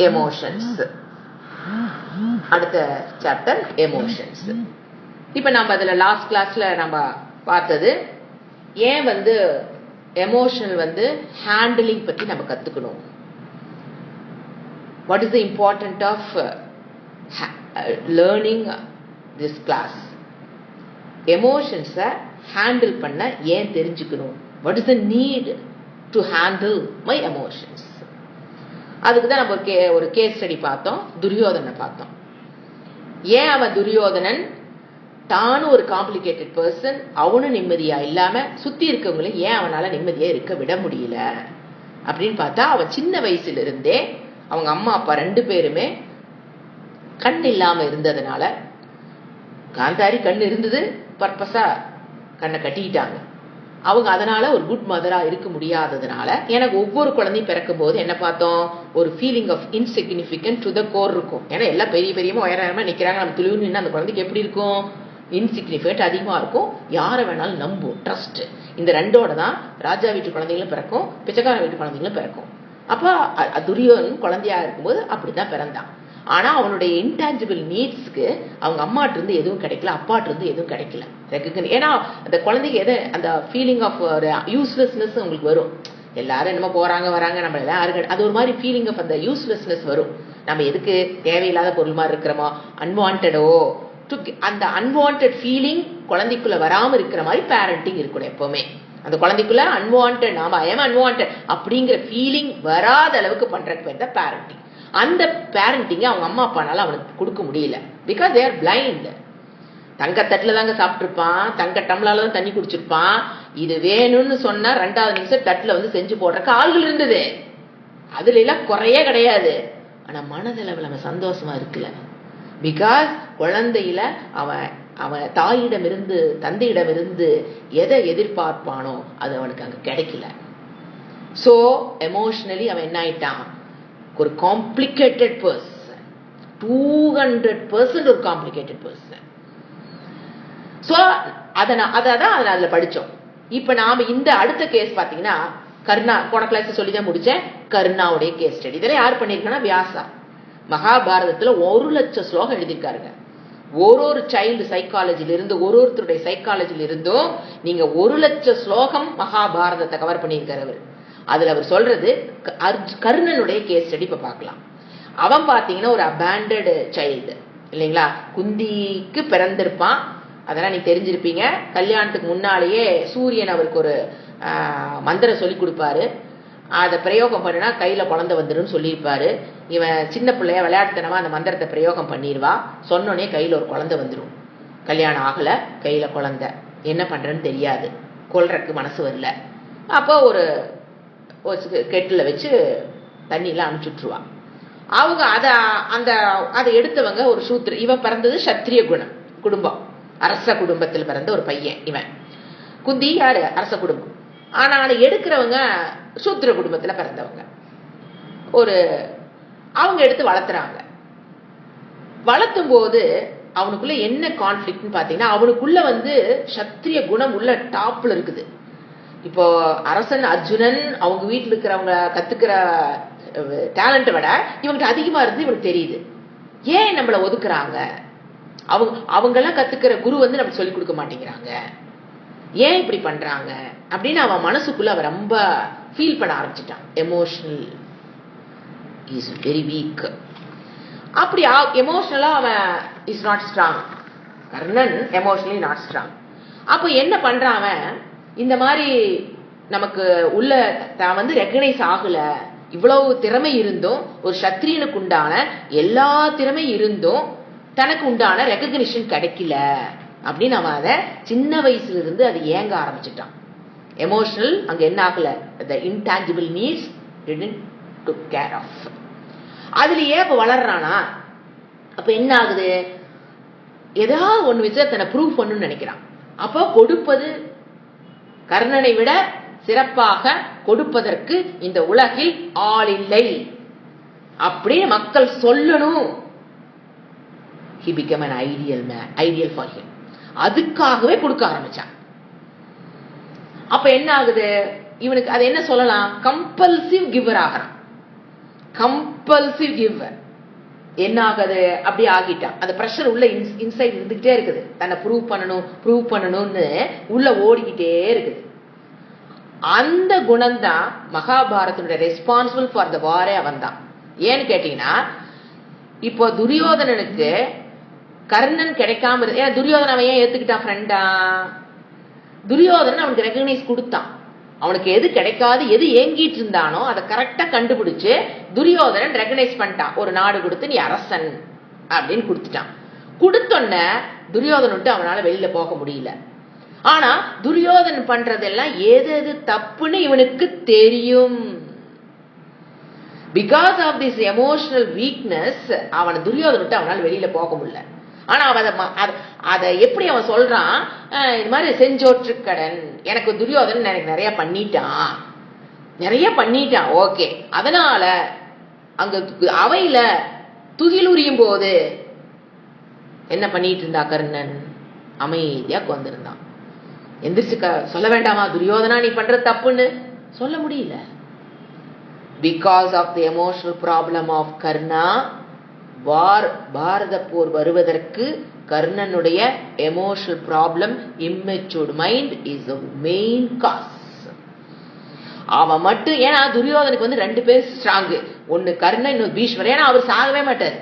Emotions. அடுத்த chapter emotions. இப்ப நம்ம அதுல லாஸ்ட் கிளாஸ்ல நம்ம பார்த்தது ஏன் எமோஷனல் ஹேண்டிலிங் பத்தி நம்ம கத்துக்கணும். What is the important of learning this class. எமோஷன்ஸை ஹேண்டில் பண்ண ஏன் தெரிஞ்சுக்கணும். What is the need to handle my emotions. அதுக்கு தான் நம்ம ஒரு கேஸ் ஸ்டடி பார்த்தோம். துரியோதனை பார்த்தோம். ஏன் அவன் துரியோதனன் தானும் ஒரு காம்ப்ளிகேட்டட் பர்சன், அவனும் நிம்மதியா இல்லாம சுத்தி இருக்கவங்களும் ஏன் அவனால நிம்மதியா இருக்க விட முடியல அப்படின்னு பார்த்தா, அவன் சின்ன வயசுல இருந்தே அவங்க அம்மா அப்பா 2 பேருமே கண் இல்லாம இருந்ததுனால, காந்தாரி கண் இருந்தது, பர்பஸா கண்ணை கட்டிட்டாங்க அவங்க. அதனால ஒரு குட் மதரா இருக்க முடியாததுனால, எனக்கு ஒவ்வொரு குழந்தையும் பிறக்கும் போது என்ன பார்த்தோம், ஒரு feeling of insignificant to the core இருக்கும். ஏன்னா எல்லாம் பெரிய பெரியமா உயரமா நிக்கிறாங்க, நம்ம துளிவு நின்று அந்த குழந்தைக்கு எப்படி இருக்கும், இன்சிக்னிஃபிகன்ட் அதிகமா இருக்கும். யாரை வேணாலும் நம்பும், ட்ரஸ்ட். இந்த 2ஓட தான் ராஜா வீட்டு குழந்தைகளும் பிறக்கும், பிச்சைக்கார வீட்டு குழந்தைகளும் பிறக்கும். அப்ப துரியோதனன் குழந்தையா இருக்கும்போது அப்படிதான் பிறந்தான். ஆனா அவனுடைய இன்டான்ஜிபிள் நீட்ஸ்க்கு அவங்க அம்மாட்டு இருந்து எதுவும் கிடைக்கல, அப்பாட்டு இருந்து எதுவும் கிடைக்கல. ஏன்னா அந்த குழந்தைக்கு அந்த ஃபீலிங் ஆஃப் ஒரு யூஸ்லெஸ்னஸ் உங்களுக்கு வரும். எல்லாரும் என்னமோ போறாங்க வராங்க, நம்ம எல்லாம் அது ஒரு மாதிரி ஃபீலிங் ஆஃப் அந்த யூஸ்லெஸ்னஸ் வரும். நம்ம எதுக்கு தேவையில்லாத பொருள் மாதிரி இருக்கிறோமோ, அன்வான்டோ, அந்த அன்வான்ட் ஃபீலிங் குழந்தைக்குள்ள வராம இருக்கிற மாதிரி பேரண்டிங் இருக்கணும் எப்பவுமே. அந்த குழந்தைக்குள்ள அன்வான்ட், நாம ஐ எம் அன்வான்ட் அப்படிங்கிற ஃபீலிங் வராத அளவுக்கு பண்றதுக்கு பேர் தான் பேரண்டிங். அந்த பேரண்டிங்க அவங்க அம்மா அப்பானால அவனுக்கு கொடுக்க முடியல. Because they are blind. தங்க தட்டுல தாங்க சாப்பிட்டுருப்பான், தங்க டம்ளால தான் தண்ணி குடிச்சிருப்பான். இது வேணும்னு சொன்னா 2வது நிமிஷம் தட்டுல செஞ்சு போடுறக்கு ஆள்கள் இருந்தது. அதுல எல்லாம் குறையே கிடையாது. ஆனா மனதளவில் அவன் சந்தோஷமா இருக்கல. பிகாஸ் குழந்தையில அவன் தாயிடமிருந்து தந்தையிடமிருந்து எதை எதிர்பார்ப்பானோ அது அவனுக்கு அங்க கிடைக்கல. சோ எமோஷனலி அவன் என்ன ஆயிட்டான், ஒரு காம்ப்ளிகேட்டட் பர்சன், 200% ஒரு காம்ப்ளிகேட்டட் பர்சன். சோ அதான் அதுல படிச்சோம். இப்ப நாம இந்த அடுத்த கேஸ் பாத்தீங்கன்னா, கர்ணா, போன கிளாஸ் சொல்லிதான் முடிச்சேன். கர்ணாவுடைய கேஸ் ஸ்டடி. இதெல்லாம் யார் பண்ணிருக்கா, வியாசா. மகாபாரதத்துல 1,00,000 ஸ்லோகம் எழுதியிருக்காருங்க. ஒரு சைல்டு சைக்காலஜில இருந்து, ஒருத்தருடைய சைக்காலஜில இருந்தும் நீங்க 1,00,000 ஸ்லோகம் மகாபாரதத்தை கவர் பண்ணியிருக்காரு அவர். அதுல அவர் சொல்றது கர்ணனுடைய கேஸ் ஸ்டடி இப்ப பார்க்கலாம். அவன் பாத்தீங்கன்னா ஒரு அபேண்டட் சைல்டு இல்லைங்களா, குந்திக்கு பிறந்திருப்பான். அதெல்லாம் நீங்க தெரிஞ்சிருப்பீங்க. கல்யாணத்துக்கு முன்னாலேயே சூரியன் அவருக்கு ஒரு மந்திரம் சொல்லி கொடுப்பாரு. அதை பிரயோகம் பண்ணினா கையில குழந்தை வந்துடும் சொல்லியிருப்பாரு. இவன் சின்ன பிள்ளைய விளையாட்டுத்தனமா அந்த மந்திரத்தை பிரயோகம் பண்ணிடுவா. சொன்னோடனே கையில ஒரு குழந்தை வந்துடும். கல்யாணம் ஆகல, கையில குழந்தை, என்ன பண்றேன்னு தெரியாது, கொல்றதுக்கு மனசு வரல. அப்போ ஒரு கெட்டுல வச்சு தண்ணியில அனுப்பிச்சுட்டுருவான். அவங்க அதை எடுத்தவங்க ஒரு சூத்திர. இவன் பிறந்தது சத்திரிய குடும்பம், அரச குடும்பத்தில் பிறந்த ஒரு பையன். இவன் குந்தி யாரு, அரச குடும்பம். ஆனா அதை எடுக்கிறவங்க சூத்திர குடும்பத்துல பிறந்தவங்க. அவங்க எடுத்து வளர்த்துறாங்க. வளர்த்தும் போது அவனுக்குள்ள என்ன கான்ஃபிளிக்ட்னு பாத்தீங்கன்னா, அவனுக்குள்ள சத்திரிய குணம் உள்ள டாப்ல இருக்குது. இப்போ அரசன் அர்ஜுனன் அவங்க வீட்டுல இருக்கிறவங்க கத்துக்கிற டேலண்ட்டை விட இவங்கிட்ட அதிகமா இருந்து இவனுக்கு தெரியுது. ஏன் நம்மள ஒதுக்குறாங்க, அவங்க எல்லாம் கத்துக்கிற குரு நம்ம சொல்லி கொடுக்க மாட்டேங்கிறாங்க, ஏன் இப்படி பண்றாங்க அப்படின்னு அவன் மனசுக்குள்ள அவன் ரொம்ப ஃபீல் பண்ண ஆரம்பிச்சிட்டான். Emotional is very weak. அப்படி எமோஷனலா அவன் is not strong. Karnan emotionally not strong. அப்போ என்ன பண்றான் அவன், இந்த மாதிரி நமக்கு உள்ள தான் ரெகனைஸ் ஆகல, இவ்வளவு திறமை இருந்தும், ஒரு சத்திரியனுக்கு உண்டான எல்லா திறமை இருந்தும் தனக்கு உண்டான ரெகக்னிஷன் கிடைக்கல அப்படின்னு அவன் அதை சின்ன வயசுல இருந்து அது ஏங்க ஆரம்பிச்சுட்டான். எமோஷனல் அங்க என்ன ஆகல, the intangible needs didn't took care of. அதுலயே இப்ப வளர்றானா, அப்ப என்ன ஆகுது, ஏதாவது ஒண்ணு வச்சு தன்னை ப்ரூவ் பண்ணணும்னு நினைக்கிறான். அப்போ கொடுப்பது கர்ணனை விட சிறப்பாக கொடுப்பதற்கு இந்த உலகில் ஆள் இல்லை அப்படின்னு மக்கள் சொல்லணும். He became an ideal for him. அதுக்காகவே கொடுக்க ஆரம்பிச்சான். அப்ப என்ன ஆகுது, இவனுக்கு அது என்ன சொல்லலாம், கம்பல்சிவ் கிவர் ஆகிறான். Compulsive give. என்ன ஆகுது, அப்படி ஆகிட்டான். அந்த பிரஷர் உள்ள இன்சைட் இருந்துகிட்டே இருக்குது. தன்னை ப்ரூவ் பண்ணணும்னு உள்ள ஓடிக்கிட்டே இருக்குது. அந்த குணம் தான் மகாபாரதனுடைய ரெஸ்பான்சிபிள் ஃபார் த வாரே அவன் தான். ஏன்னு கேட்டீங்கன்னா, இப்போ துரியோதனனுக்கு கர்ணன் கிடைக்காம இருந்து, ஏன் துரியோதன அவன் ஏன் ஏத்துக்கிட்டான் ஃப்ரெண்டா? துரியோதனன் அவனுக்கு ரெகக்னைஸ் கொடுத்தான். அவனுக்கு எது கிடைக்காது, எது ஏங்கிட்டு இருந்தானோ அதை கரெக்டா கண்டுபிடிச்சு துரியோதனன் ரெகனைஸ் பண்ணிட்டான். ஒரு நாடு கொடுத்து நீ அரசன் அப்படின்னு கொடுத்துட்டான். கொடுத்தொன்ன துரியோதனன் விட்டு அவனால வெளியில போக முடியல. ஆனா துரியோதனன் பண்றதெல்லாம் எது எது தப்புன்னு இவனுக்கு தெரியும். Because of this emotional weakness அவன் துரியோதனன் விட்டு அவனால வெளியில போக முடியல. ஆனா அதை எப்படி அவன் சொல்றான், இது மாதிரி செஞ்சோற்று கடன், எனக்கு துரியோதனன் எனக்கு நிறைய பண்ணிட்டான். ஓகே, அதனால அங்க அவையில துகிலுரியும் போது என்ன பண்ணிட்டு இருந்தா கர்ணன்? அமைதியா கொண்டிருந்தான். எந்திரிச்சு சொல்ல வேண்டாமா, துரியோதனா நீ பண்ற தப்புன்னு? சொல்ல முடியல. Because of the emotional problem of Karna, Bharata போர் வருவதற்கு கர்ணனுடைய emotional problem, immatured mind is the main cause. அவன் மட்டும், ஏன்னா துரியோதனுக்கு வந்து 2 பேர் ஸ்ட்ராங். ஒன்னு கர்ணன், இன்னொரு பீஷ்மர். ஏன்னா அவர் சாகவே மாட்டார்.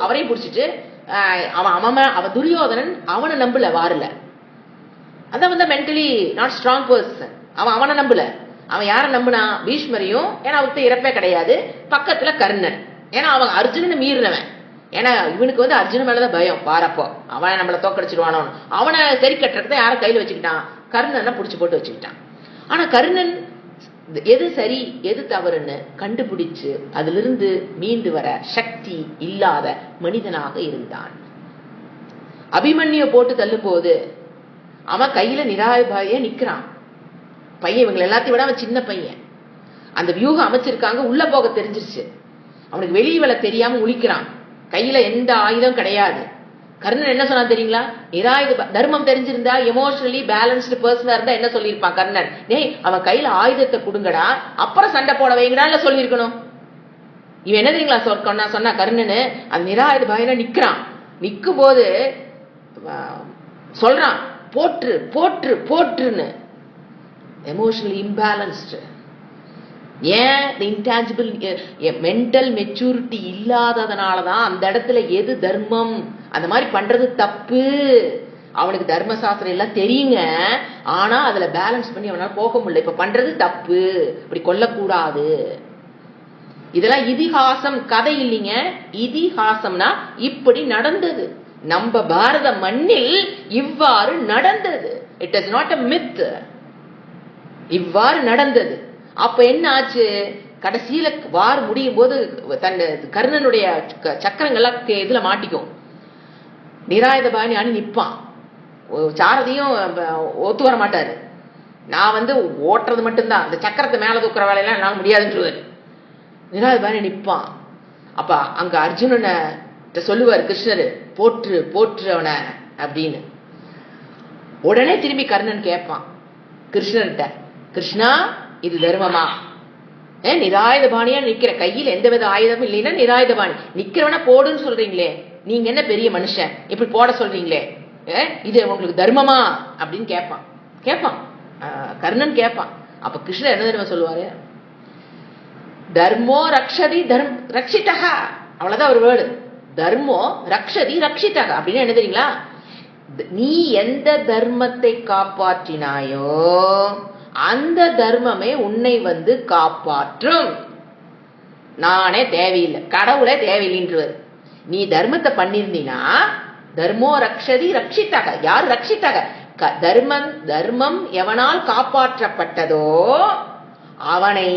அவரையும் பிடிச்சிட்டு அவன் துரியோதனன் அவனை நம்பல, வாரல. அதான் வந்து மென்டலி நாட் ஸ்ட்ராங் பர்சன். அவனை நம்பல. அவன் யாரை நம்பினா? பீஷ்மரையும். ஏன்னா அவருக்கு இறப்பே கிடையாது. பக்கத்துல கர்ணன், ஏன்னா அவன் அர்ஜுனன் மீறினவன். ஏன்னா இவனுக்கு வந்து அர்ஜுனன் மேலதான் பயம். வாரப்போ அவனை நம்மள தோக்கடிச்சிருவானோ, அவனை சரி கட்டுறத யார கையில வச்சுக்கிட்டான்? கர்ணனை புடிச்சு போட்டு வச்சுக்கிட்டான். ஆனா கர்ணன் எது சரி எது தவறுன்னு கண்டுபிடிச்சு அதிலிருந்து மீண்டு வர சக்தி இல்லாத மனிதனாக இருந்தான். அபிமன்யு போட்டு தள்ளும் போது அவன் கையில நிராயுதபாணியா நிக்கிறான். பையன் இவங்க எல்லாத்தையும் விட அவன் சின்ன பையன். அந்த வியூகம் அமைச்சிருக்காங்க, உள்ள போக தெரிஞ்சிருச்சு. அவனுக்கு வெளியே தெரியாம முழிக்கிறான். கையில எந்த ஆயுதம் கிடையாது. கர்ணன் என்ன சொன்னா தெரியுங்களா? நிராயுத தர்மம் தெரிஞ்சிருந்தா, எமோஷனலி பேலன்ஸ்டு பர்சனா இருந்தா என்ன சொல்லியிருப்பான் கர்ணன்? டேய், அவன் கையில ஆயுதத்தை கொடுங்கடா, அப்புறம் சண்டை போட வைங்கடான்னு சொல்லியிருக்கணும். இவன் என்ன தெரியுங்களா சொன்னா கர்ணனு? அது நிராயுத பாயில நிக்கிறான். நிக்கும் போது சொல்றான், போற்று போற்று போற்றுன்னு. Emotionally imbalanced. ஏன்? இன்டான்ஜிபிள் மென்டல் மெச்சூரிட்டி இல்லாததுனாலதான் அந்த இடத்துல எது தர்மம், அந்த மாதிரி பண்றது தப்பு. அவனுக்கு தர்மசாஸ்திரம் எல்லாம் தெரியுங்க, ஆனா அதுல பேலன்ஸ் பண்ணி அவனால போக முடியல. இப்ப பண்றது தப்பு, இப்படி கொல்லக்கூடாது. இதெல்லாம் இதிகாசம், கதை இல்லைங்க. இதிகாசம்னா இப்படி நடந்தது. நம்ம பாரத மண்ணில் இவ்வாறு நடந்தது. It is not a myth. இவ்வாறு நடந்தது. அப்ப என்ன ஆச்சு? கடைசியில வார் முடியும் போது தன் கர்ணனுடைய சக்கரங்கள்லாம் இதுல மாட்டிக்கும். நிராயுதபாணி அணி நிப்பான். சாரதியும் ஒத்து வர மாட்டாரு. நான் வந்து ஓட்டுறது மட்டும்தான், அந்த சக்கரத்தை மேல தூக்குற வேலையெல்லாம் என்னால முடியாதுன்றுவாரு. நிராயுதபாணி நிப்பான். அப்ப அங்க அர்ஜுனனை சொல்லுவார் கிருஷ்ணரு, போற்று போற்று அவனை அப்படின்னு. உடனே திரும்பி கர்ணன் கேட்பான் கிருஷ்ணன்கிட்ட, கிருஷ்ணா இது தர்மமா? நிராயுதபாணியா நிக்கிற, கையில் எந்தவித ஆயுதமும் இல்லைன்னா நிராயுதபாணி நிக்கிறவன போடுன்னு சொல்றீங்களே, நீங்க என்ன பெரிய மனுஷன் இப்படி போட சொல்றீங்களே, இது உங்களுக்கு தர்மமா அப்படின்னு கேட்பான் கர்ணன் கேட்பான். அப்ப கிருஷ்ணன் என்ன தெரியுமா சொல்லுவாரு? தர்மோ ரக்ஷதி ரக்ஷிதா. அவ்வளவுதான் ஒரு வேர்டு. தர்மோ ரக்ஷதி ரக்ஷிதா அப்படின்னு என்ன தெரியுங்களா? நீ எந்த தர்மத்தை காப்பாற்றினாயோ அந்த தர்மமே உன்னை வந்து காப்பாற்றும். நானே தேவையில்லை, கடவுளே தேவையில்லைன்றவர். நீ தர்மத்தை பண்ணிருந்தீனா தர்மோ ரக்ஷதி ரக்ஷிதாக. யார் ரக்ஷிதாக? தர்மம் எவனால் காப்பாற்றப்பட்டதோ அவனை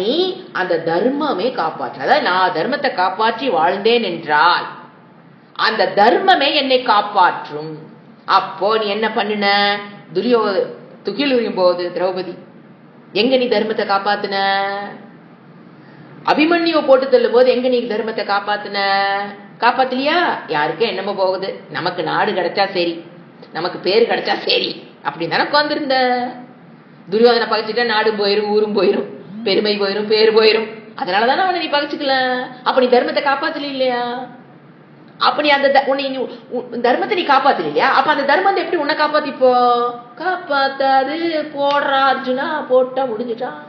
அந்த தர்மமே காப்பாற்ற. அதாவது நான் தர்மத்தை காப்பாற்றி வாழ்ந்தேன் என்றால் அந்த தர்மமே என்னை காப்பாற்றும். அப்போ நீ என்ன பண்ணுன? துகிலுரியும் போது திரௌபதி எங்க நீ தர்மத்தை காப்பாத்துன? அபிமன்யு போட்டு தள்ளும் போது எங்க நீ தர்மத்தை காப்பாத்தலையா? யாருக்கு என்னமோ போகுது, நமக்கு நாடு கிடைச்சா சரி, நமக்கு பேரு கிடைச்சா சரி அப்படின்னு தானே உட்கார்ந்துருந்த. துரியோதனை பகைச்சிட்டா நாடும் போயிரும், ஊரும் போயிரும், பெருமை போயிரும், பேரு போயிரும். அதனாலதானே அவனை நீ பகைச்சுக்கல. அப்ப நீ தர்மத்தை காப்பாத்தல இல்லையா? அப்ப நீ அந்த தர்மத்தை நீ காப்பாத்தல இல்லையா? அப்ப அந்த தர்மத்தை எப்படி உன்னை காப்பாத்திப்போ? காப்பாத்தாது. போடுறா அர்ஜுனா, போட்டா முடிஞ்சுட்டான்.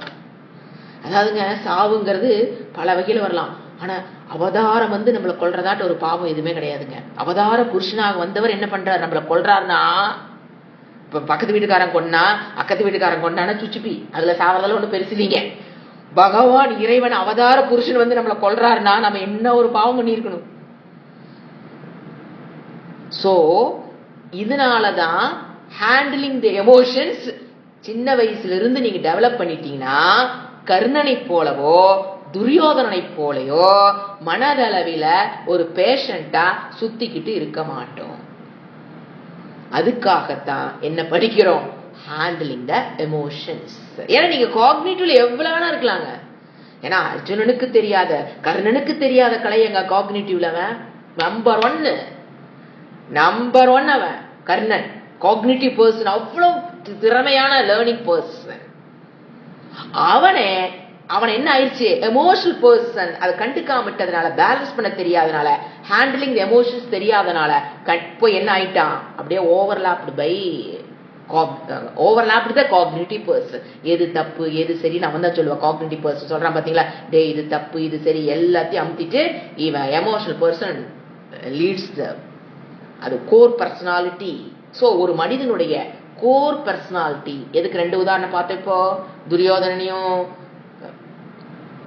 அதாவதுங்க, சாவுங்கிறது பல வகையில வரலாம். ஆனா அவதாரம் நம்மளை கொல்றதாட்ட ஒரு பாவம் எதுவுமே கிடையாதுங்க. அவதார புருஷனாக வந்தவர் என்ன பண்றாரு? நம்மளை கொல்றாருன்னா, இப்ப பக்கத்து வீட்டுக்காரன் கொண்டா, அக்கத்து வீட்டுக்காரன் கொண்டானா சுச்சுப்பி, அதுல சாவறதால ஒண்ணு பெருசு இல்லைங்க. பகவான் இறைவன் அவதார புருஷன் நம்மளை கொல்றாருன்னா நம்ம என்ன ஒரு பாவம் பண்ணிருக்கணும். சோ இதனாலதான் ஹேண்டிலிங் தி எமோஷன்ஸ் சின்ன வயசுல இருந்து நீங்க டெவலப் பண்ணிட்டீங்கன்னா, கர்ணனை போலவோ துரியோதனனை போலையோ மனதளவில ஒரு பேஷண்டா சுத்திக்கிட்டு இருக்க மாட்டோம். அதுக்காகத்தான் என்ன படிக்கிறோம்? ஹேண்டிலிங் த எமோஷன்ஸ். ஏன்னா நீங்க காக்னிட்டிவ்ல எவ்வளவு வேணா இருக்கலாங்க. ஏன்னா அர்ஜுனனுக்கு தெரியாத, கர்ணனுக்கு தெரியாத கலை எங்க காக்னிட்டிவ்ல நம்பர் ஒன் அவன் கர்ணன். காக்னிட்டிவ் பர்சன், அவ்வளவு திறமையான லேர்னிங் பர்சன். அவன் என்ன ஆயிடுச்சு? Emotional person. அதை கண்டுக்காமட்டதுனால, பேலன்ஸ் பண்ண தெரியாதனால, ஹேண்டிலிங் தி எமோஷன்ஸ் தெரியாதனால போய் என்ன ஆயிட்டான்? அப்படியே ஓவர்லாப்டு தான் காக்னிட்டிவ் பர்சன். எது தப்பு எது சரி அவன் தான் சொல்லுவான். காக்னிட்டிவ் பர்சன் சொல்றான் பாத்தீங்களா, டே இது தப்பு இது சரி எல்லாத்தையும் அமுத்திட்டு இவன் எமோஷனல் பர்சன் லீட்ஸ் த, அது கோர் பர்சனாலிட்டி. சோ ஒரு மனிதனுடைய கோர் பர்சனாலிட்டி எதுக்கு? 2 உதாரணம் பார்த்தோம். இப்போ துரியோதனனையும்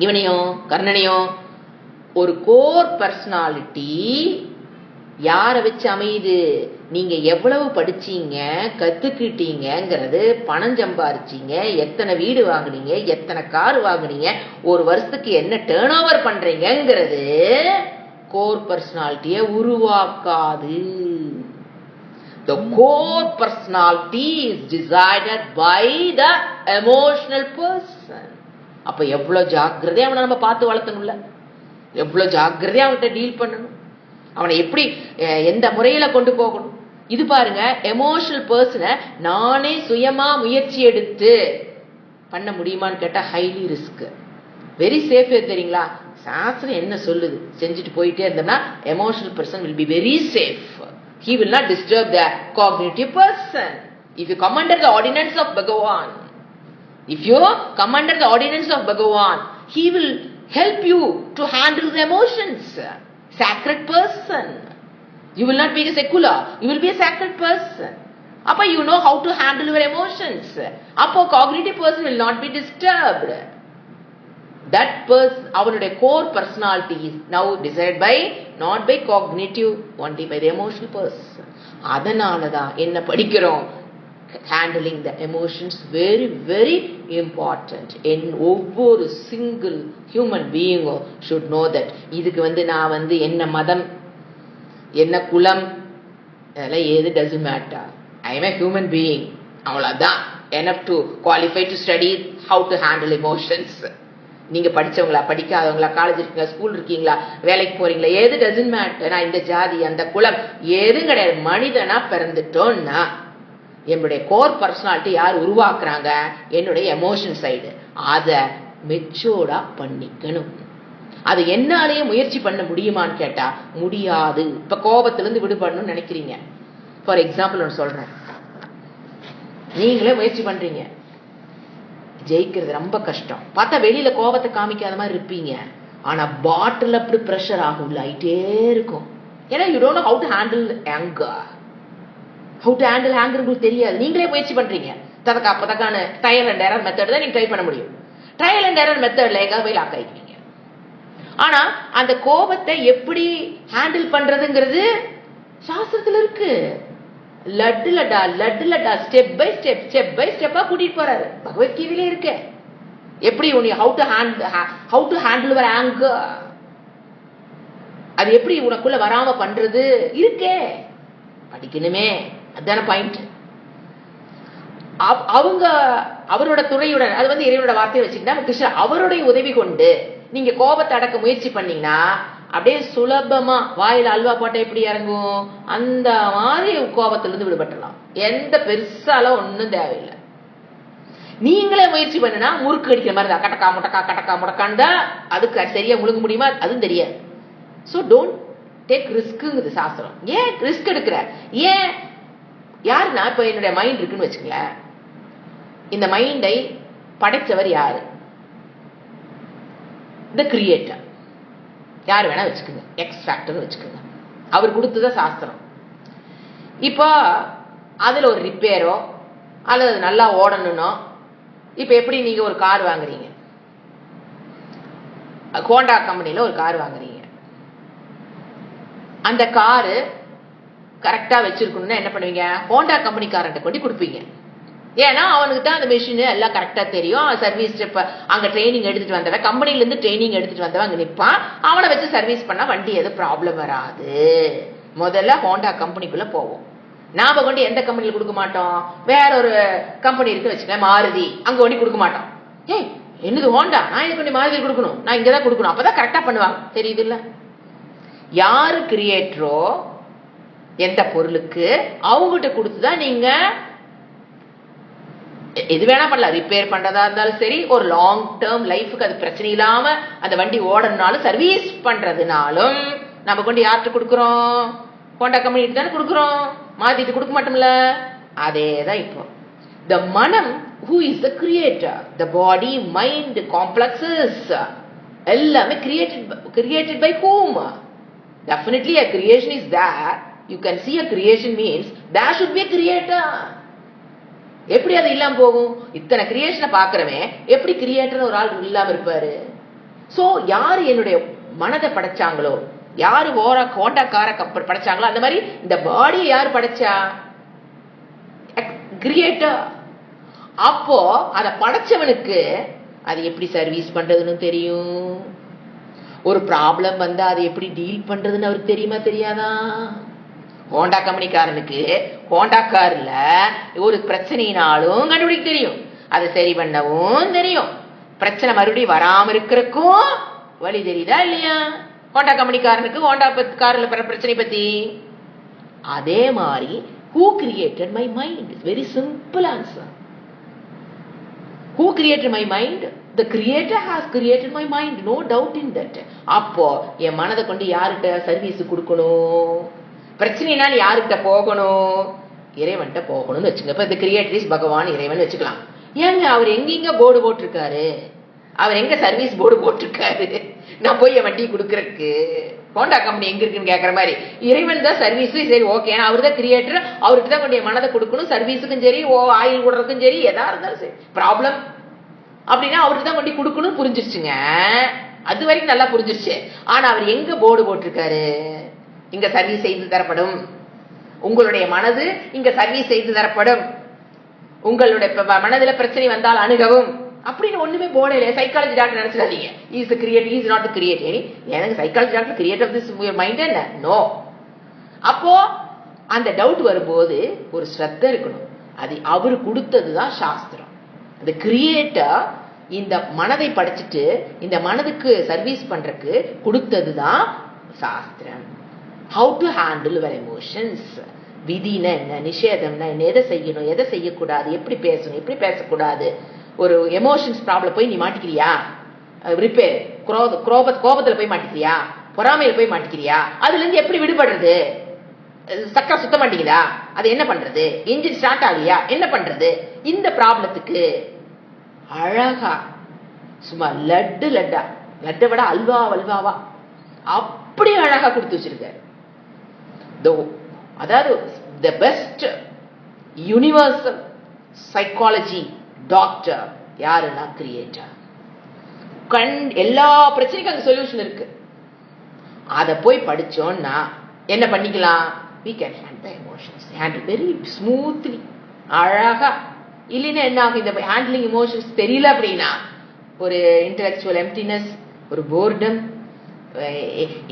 இவனையும் கர்ணனையும். ஒரு கோர் பர்சனாலிட்டி யாரை வச்சு அமையுது? நீங்க எவ்வளவு படிச்சீங்க, கத்துக்கிட்டீங்கிறது, பணம் சம்பாரிச்சீங்க, எத்தனை வீடு வாங்குனீங்க, எத்தனை கார் வாங்குனீங்க, ஒரு வருஷத்துக்கு என்ன டேர்ன் ஓவர் பண்றீங்கிறது கோர் பர்சனாலிட்டியை உருவாக்காது. The core personality is decided by the emotional person. அப்ப எவ்வளவு ஜாக்கிரதையா அவனை நம்ம பார்த்து வளர்த்தணும்ல, எவ்வளவு ஜாக்கிரதையா அவன்கிட்ட டீல் பண்ணணும், அவனை எப்படி எந்த முறையில கொண்டு போகணும். இது பாருங்க, எமோஷனல் பர்சனை நானே சுயமா முயற்சி எடுத்து பண்ண முடியுமான்னு கேட்டா ஹைலி ரிஸ்க். வெரி சேஃப் தெரியுங்களா? சாஸ்திரம் என்ன சொல்லுது செஞ்சுட்டு போயிட்டே இருந்தோம்னா emotional person will be very safe. He will not disturb the cognitive person. If you come under the ordinance of Bhagavan, he will help you to handle the emotions. Sacred person. You will not be a secular, you will be a sacred person. Appa you know how to handle your emotions. Appa cognitive person will not be disturbed. That person, our core personality is now decided by, not by cognitive, only by the emotional person. Adanalada enna padikrom, handling the emotions very very important. In ஒவ்வொரு single human being should know that. இதுக்கு நான் என்ன மதம் என்ன குலம் அதெல்லாம் ஏது doesn't matter. I am a human being. அவ்வளவுதான். Enough to qualify to study how to handle emotions. நீங்க படிச்சவங்களா படிக்காதவங்களா, காலேஜ் இருக்கீங்களா, ஸ்கூல் இருக்கீங்களா, வேலைக்கு போறீங்களா, ஏது டசன்ட் மேட்டர். நான் இந்த ஜாதி அந்த குலம் ஏதும் கிடையாது. மனிதனா பிறந்துட்டோம்னா என்னுடைய கோர் பர்சனாலிட்டி யார் உருவாக்குறாங்க? என்னுடைய எமோஷன் சைடு. அதை மெச்சூர்டா பண்ணிக்கணும். அது என்னாலேயே முயற்சி பண்ண முடியுமான்னு கேட்டா முடியாது. இப்ப கோபத்திலிருந்து விடுபடணும்னு நினைக்கிறீங்க. ஃபார் எக்ஸாம்பிள் ஒன்று சொல்றேன். நீங்களே முயற்சி பண்றீங்க, ஜெயிக்கிறது ரொம்ப கஷ்டம். பார்த்தா வெளியில கோபத்தை காமிக்காத மாதிரி இருப்பீங்க, ஆனா பாட்டில் அப்படி பிரஷர் ஆகும், ஆயிட்டே இருக்கும். ஏன்னா you don't know how to handle anger. How to handle anger உங்களுக்கு தெரியாது. நீங்களே முயற்சி பண்றீங்க. அப்பதற்கான ட்ரையல் அண்ட் எரர் மெத்தட் தான் நீங்க ட்ரை பண்ண முடியும். ட்ரையல் அண்ட் எரர் மெத்தட்ல எங்க போய் லாக் ஆயிடுவீங்க. ஆனா அந்த கோபத்தை எப்படி ஹேண்டில் பண்றதுங்கிறது சாஸ்திரத்துல இருக்கு. லட்டு லட்டா ஸ்டெப் பை ஸ்டெப்பா கூட்டிட்டு போறாரு. பகவத்கீதையிலே இருக்கு. எப்படி how to handle your anchor, அது எப்படி உனக்குள்ள வராம பண்றது இருக்கே, படிக்கணுமே. அதான பாயிண்ட். அவங்க அவரோட துணையுடன், அது இறைவனோட வார்த்தையை வச்சுக்கிட்டா கிருஷ்ணர் அவருடைய உதவி கொண்டு நீங்க கோபத்தை அடக்க முயற்சி பண்ணீங்கன்னா அப்படியே சுலபமா வாயில அல்வா போட்டா எப்படி இறங்கும், அந்த மாதிரி கோபத்திலிருந்து விடுபட்டலாம். எந்த பெருசால ஒன்னும் தேவையில்லை. நீங்களே முயற்சி பண்ணுனா முறுக்கு அடிக்கிற மாதிரி தான், கட்டக்கா முட்டக்கா கட்டக்கா முடக்கான்னு தான். அதுக்கு சரியா முழுங்க முடியுமா அதுவும் தெரியாது. ஸோ டோன்ட் டேக் ரிஸ்க்குங்குது சாஸ்திரம். ஏன் ரிஸ்க் எடுக்கிற? ஏன் யாருன்னா, இப்ப என்னுடைய மைண்ட் இருக்குன்னு வச்சுக்கங்களேன், இந்த மைண்டை படைச்சவர் யாரு? த கிரியேட்டர். யார் வேணா வச்சுக்கோங்க, எக்ஸ் ஃபேக்டர்னு வச்சுக்கோங்க. அவர் கொடுத்தத சாஸ்திரம். இப்போ அதுல ஒரு ரிப்பேரோ அல்லது நல்லா ஓடணும்னோ, இப்ப எப்படி நீங்க ஒரு கார் வாங்குறீங்க, ஹோண்டா கம்பெனில ஒரு கார் வாங்குறீங்க, அந்த காரு கரெக்டா வச்சிருக்கணும்னா என்ன பண்ணுவீங்க? ஹோண்டா கம்பெனிக்காரன்ட்ட கொண்டு கொடுப்பீங்க. ஏன்னா அவனுக்கு தான் அந்த மிஷின் எல்லாம் கரெக்டா தெரியும். சர்வீஸ் அங்க ட்ரைனிங் எடுத்துட்டு வந்தவன், கம்பெனில இருந்து ட்ரைனிங் எடுத்துட்டு வந்தவன் அங்க நிற்பான். அவனை வச்சு சர்வீஸ் பண்ணா வண்டி எது ப்ராப்ளம் வராது. முதல்ல ஹோண்டா கம்பெனிக்குள்ள போவோம். நாம கொண்டு எந்த கம்பெனில கொடுக்க மாட்டோம், வேற ஒரு கம்பெனி இருக்கு வச்சுக்கேன், மாருதி, அங்க கொண்டு கொடுக்க மாட்டோம். ஏய் என்னது ஹோண்டா, நான் இது கொண்டு மாருதி கொடுக்கணும், நான் இங்கதான் கொடுக்கணும், அப்பதான் கரெக்டா பண்ணுவாங்க. தெரியுது இல்ல? யாரு கிரியேட்டரோ எந்த பொருளுக்கு அவங்ககிட்ட கொடுத்துதான் நீங்க எது வேணா பண்ணலாம். ரிப்பேர் பண்றதா இருந்தாலும் சரி, ஒரு லாங் டேர்ம் லைஃபுக்கு அது பிரச்சனை இல்லாம அந்த வண்டி ஓடனாலும், சர்வீஸ் பண்றதுனாலும் நம்ம கொண்டு யார்கிட்ட கொடுக்குறோம்? ஹோண்டா கம்பெனி தானே கொடுக்குறோம், மாத்திட்டு கொடுக்க மாட்டோம்ல. அதேதான் இப்போ the மனம், who is the creator, the body, mind, complexes எல்லாமே created by whom? Definitely a creation is there. You can see a creation means there should be a creator. எப்படி அது இல்லாம போகும்? இத்தனை கிரியேஷனை பாக்குறவன் எப்படி கிரியேட்டர் ஒரு ஆள் இல்லாம இருப்பாரு? சோ யாரு என்னுடைய மனதை படைச்சாங்களோ, யாரு ஹோண்டா காரை படைச்சாங்களோ, அந்த மாதிரி இந்த பாடியை யாரு படைச்சா? கிரியேட்டர். அப்போ அதை படைச்சவனுக்கு அது எப்படி சர்வீஸ் பண்றதுன்னு தெரியும். ஒரு ப்ராப்ளம் வந்தா அதை எப்படி டீல் பண்றதுன்னு அவருக்கு தெரியுமா தெரியாதா? ஹோண்டா கம்பெனிக்காரனுக்கு ஹோண்டா கார்ல ஒரு பிரச்சனைனாலும் கண்டுபிடிக்க தெரியும், அதை சரி பண்ணவும் தெரியும், பிரச்சனை மறுபடியும் வராம இருக்கிறதுக்கும் வழி தெரியுதா இல்லையா? ஹோண்டா கம்பெனிக்காரனுக்கு ஹோண்டா கார்ல பிரச்சனை பத்தி. அதே மாதிரி who created my mind? Very simple answer. Who created my mind? The creator has created my mind, no doubt in that. அப்போ என் மனதை கொண்டு யார்கிட்ட சர்வீஸ் கொடுக்கணும்? பிரச்சனைனால யாருக்கிட்ட போகணும்? இறைவன்கிட்ட போகணும்னு வச்சுங்க. இப்ப இந்த கிரியேட்டர் இஸ் பகவான், இறைவன் வச்சுக்கலாம். ஏங்க அவர் எங்கெங்க போர்டு போட்டிருக்காரு? அவர் எங்க சர்வீஸ் போர்டு போட்டிருக்காரு? நான் போய் என் வண்டி கொடுக்கறதுக்கு ஹோண்டா கம்பெனி எங்க இருக்குன்னு கேட்கற மாதிரி, இறைவன் தான் சர்வீஸ். சரி ஓகே, அவர் தான் கிரியேட்டர், அவருக்கு தான் கொண்டு மனதை கொடுக்கணும், சர்வீஸுக்கும் சரி, ஆயில் விடுறதுக்கும் சரி, எதா இருந்தாலும் சரி ப்ராப்ளம் அப்படின்னா அவருக்கு தான் கொண்டு கொடுக்கணும். புரிஞ்சிருச்சுங்க, அது வரைக்கும் நல்லா புரிஞ்சிருச்சு. ஆனா அவர் எங்க போர்டு போட்டிருக்காரு? இங்க சர்வீஸ் செய்து தரப்படும், உங்களுடைய மனது இங்க சர்வீஸ் செய்து தரப்படும், உங்களுடைய மனதுல பிரச்சனை வந்தால் அணுகவும் அப்படின்னு ஒண்ணுமே போர்டு இல்லையா? சைக்காலஜி டாக்டர் நினைச்சிடாதீங்க is the creator, is not the creator. எனக்கு psychology doctor creator of this mind என்ன? நோ. அப்போ அந்த டவுட் வரும்போது ஒரு ஸ்ரத்த இருக்கணும். அது அவரு கொடுத்ததுதான் சாஸ்திரம். அந்த கிரியேட்டர் இந்த மனதை படைச்சிட்டு இந்த மனதுக்கு சர்வீஸ் பண்றதுக்கு கொடுத்ததுதான் சாஸ்திரம். How to handle your emotions. விதினா என்ன, நிஷேதம்னா என்ன, எதை செய்யணும் எதை செய்யக்கூடாது, எப்படி பேசணும் எப்படி பேசக்கூடாது. ஒரு எமோஷன்ஸ் ப்ராப்ளம் போய் நீ மாட்டிக்கிறியா? ரிப்பேர் கோபத்துல போய் மாட்டிக்கிறியா? பொறாமையில போய் மாட்டிக்கிறியா? அதுல இருந்து எப்படி விடுபடுறது? சக்கரை சுத்த மாட்டேங்குதா? அது என்ன பண்றது? இன்ஜின் ஸ்டார்ட் ஆகலையா? என்ன பண்றது? இந்த ப்ராப்ளத்துக்கு அழகா சும்மா லட்டா, லட்டை விட அல்வாவா அப்படி அழகா கொடுத்து வச்சிருக்காரு. அதாவது the best universal psychology doctor யாருன்னா கிரியேட்டர். எல்லா பிரச்சனைக்கும் அங்க சொல்யூஷன் இருக்கு. அத போய் படிச்சோம்னா என்ன பண்ணிக்கலாம்? we can handle the emotions, handle very smoothly, அழகா. இல்லைன்னா என்ன ஆகும்? இந்த ஹேண்ட்லிங் எமோஷன்ஸ் தெரியல அப்படின்னா ஒரு இன்டெலெக்சுவல் எம்டினஸ், ஒரு போர்டம்,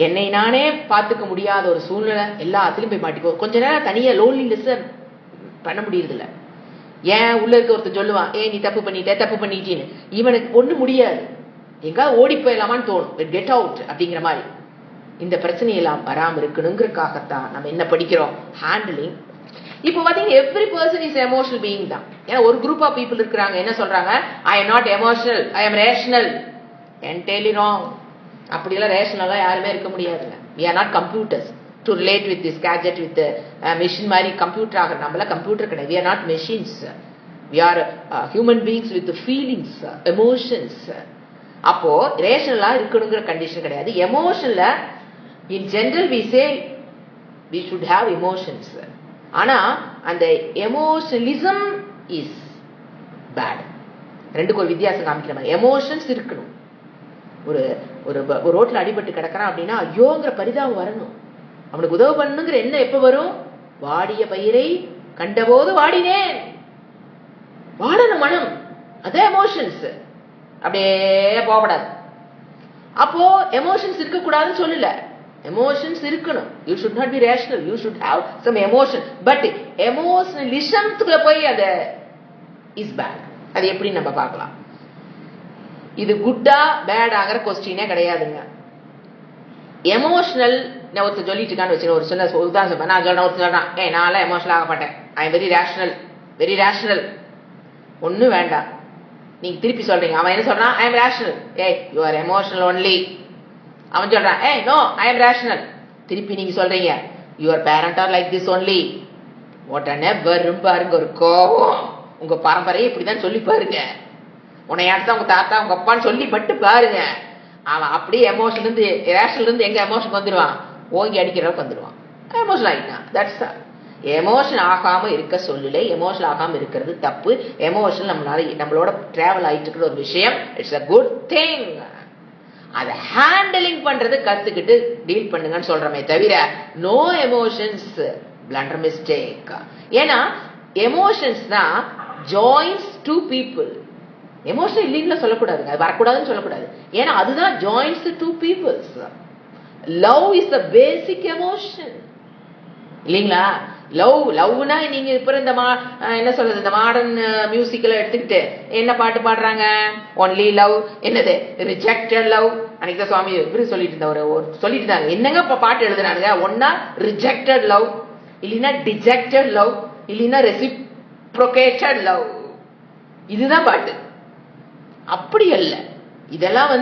என்னை நானே பார்த்துக்க முடியாத ஒரு சூழ்நிலை, எல்லாத்துலயும் போய் மாட்டிக்கோ. கொஞ்ச நேரம் தனியா லோன்லினஸ் பண்ண முடியறது இல்ல. ஏன் உள்ள இருக்க ஒருத்தர் சொல்லுவான், நீ தப்பு பண்ணிட்டேன்னு. இவனுக்கு ஒண்ணு முடியாது, எங்காவது ஓடி போயிடலாமான்னு தோணும், கெட் அவுட் அப்படிங்கிற மாதிரி. இந்த பிரச்சனையெல்லாம் வராம இருக்கணுங்கிறதுக்காகத்தான் நம்ம என்ன படிக்கிறோம்? ஹேண்டிலிங் இப்போ பாத்தீங்க every person is emotional being தான். ஏன்னா ஒரு குரூப் ஆஃப் பீப்புள் இருக்கிறாங்க என்ன சொல்றாங்க, I am not emotional, I am rational. Entirely wrong. அப்படியெல்லாம் ரேஷனலா யாருமே இருக்க முடியாதுங்க. we are not computers to relate with this gadget with machine மாதிரி கம்ப்யூட்டர் ஆகிற நம்மள கம்ப்யூட்டர் கிடையாது. we are not machines, we are human beings with feelings, emotions. அப்போ ரேஷனலா இருக்கணுங்கிற கண்டிஷன் கிடையாது. எமோஷன்ல in general we say we should have emotions, ஆனா அந்த எமோஷனலிசம் is bad. ரெண்டுக்கு ஒரு வித்தியாசம் காமிக்கிற மாதிரி எமோஷன்ஸ் இருக்கணும். ஒரு ஒரு ரோட்ல அடிபட்டு கிடக்கிறான் அப்படின்னா ஐயோங்கிற பரிதாபம் வரணும், அவனுக்கு உதவி பண்ணுங்கிற என்ன எப்ப வரும், வாடிய பயிரை கண்டபோது வாடினேன், வாடன மனம், அதான் எமோஷன்ஸ். அப்படியே போகப்படாது. அப்போ எமோஷன்ஸ் இருக்கக்கூடாதுன்னு சொல்லல, எமோஷன்ஸ் இருக்கணும். You should not be rational, you should have some emotion. But எமோஷனலிசம்க்குள்ள போய் அது இஸ் பேட். அது எப்படி நம்ம பார்க்கலாம். இது குட்டா பேடாங்கிற கொஸ்டினே கிடையாதுங்க. எமோஷனல் நான் ஒருத்தர் சொல்லிட்டு இருக்கான்னு வச்சு ஒரு சின்ன உதாரணம் நான் சொல்றேன். ஒருத்தர் சொல்றான், நான் எமோஷனல் ஆகப்பட்டேன், I am very rational, very rational. ஒன்னும் வேண்டாம், நீங்க திருப்பி சொல்றீங்க. அவன் என்ன சொல்றான், I am rational. You are emotional only. அவன் சொல்றான், நோ ஐ எம் ரேஷனல். திருப்பி நீங்க சொல்றீங்க, your parent are like this only. உடனே வரும் பாருங்க ஒரு கோபம். உங்க பரம்பரையை இப்படிதான் சொல்லி பாருங்க, உன்னையாட்டு உங்க தாத்தா உங்க அப்பான்னு சொல்லி பட்டு பாருங்க. அவன் அப்படியே எமோஷன்ல இருந்து ரேஷனல் இருந்து எங்க எமோஷன் வந்துடுவான், ஓங்கி அடிக்கிறவங்க வந்துடுவான். எமோஷனல் ஆகிட்டான். That's all. எமோஷன் ஆகாம இருக்க சொல்லல, எமோஷனல் ஆகாம இருக்கிறது தப்பு. எமோஷன் நம்மளோட டிராவல் ஆயிட்டு இருக்கிற ஒரு விஷயம். It's a good thing. அதை ஹேண்டலிங் பண்றது கத்துக்கிட்டு டீல் பண்ணுங்கன்னு சொல்றமே தவிர நோ எமோஷன்ஸ் பிளண்டர் மிஸ்டேக். ஏன்னா எமோஷன்ஸ் தான் ஜாயின்ஸ் டூ பீப்புள். எமோஷன் இல்லைன்னு சொல்லக்கூடாதுங்க, அது வரக்கூடாதுன்னு சொல்லக்கூடாது. ஏன்னா அதுதான் joins two peoples. Love is the basic emotion இல்லைங்களா. லவ்னா நீங்க இப்ப இந்த என்ன சொல்றது, இந்த மாடர்ன் மியூசிக்ல எடுத்துக்கிட்டு என்ன பாட்டு பாடுறாங்க, ஒன்லி லவ், என்னது ரிஜெக்டட் லவ். அன்னைக்கு தான் சுவாமி இவரு சொல்லிட்டு இருந்தாங்க, சொல்லிட்டு இருந்தாங்க என்னங்க இப்ப பாட்டு எழுதுறாங்க, ஒன்னா ரிஜெக்டட் லவ், இல்லைன்னா டிஜெக்டட் லவ், இல்லைன்னா ரெசிப்ரோகேட்டட் லவ். இதுதான் பாட்டு. அப்படி அல்ல, இதெல்லாம்